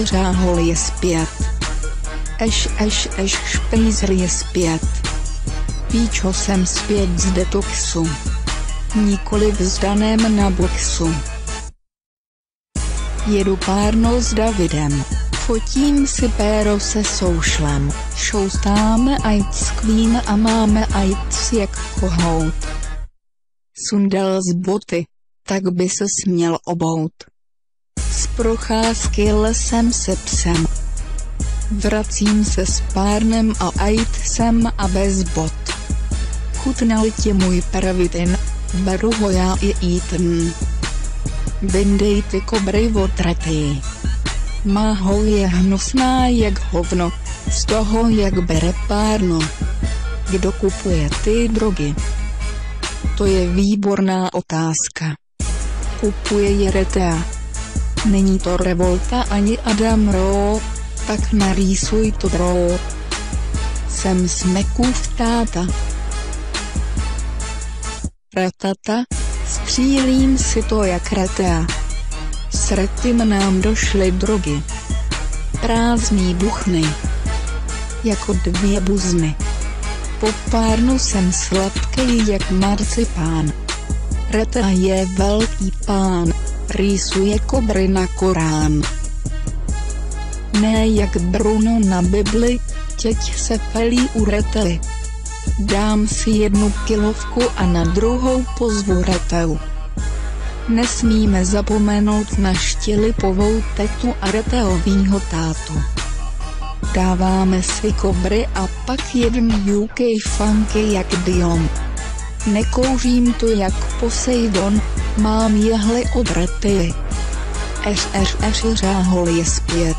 Řáhol je zpět. Špejzer je zpět. Píčo, jsem zpět z detoxu. Nikoliv s Danem na boxu. Jedu párno s Davidem. Fotím si péro se soušlem. Šoustáme ajc Queen a máme ajc jak kohout. Sundal z boty, tak by se směl obout. Z procházky lesem se psem. Vracím se s párnem a ajcem a bez bot. Chutnal ti můj pervitin, beru ho já i Ethan. Vyndej ty kobry otratý. Má ho je hnusná jak hovno, z toho jak bere párno. Kdo kupuje ty drogy? To je výborná otázka. Kupuje je Retea. Není to Revolta ani Adam Raw, tak narýsuj to Raw. Jsem Smekův táta. Ratata, střílím si to jak Retea. S Retim nám došly drogy. Prázdný buchny. Jako 2 buzny. Po párnu jsem sladkej jak marcipán. Reta je velký pán, rýsuje kobry na Korán. Ne jak Bruno na Bibli, teď se pelí u Retely. Dám si 1 kilovku a na druhou pozvu Reteu. Nesmíme zapomenout na Štilipovou tetu a Reteovýho tátu. Dáváme si kobry a pak jedem UK funky jak Dion. Nekouřím to jak Poseidon, mám jehly od Rety. Řáhol je zpět.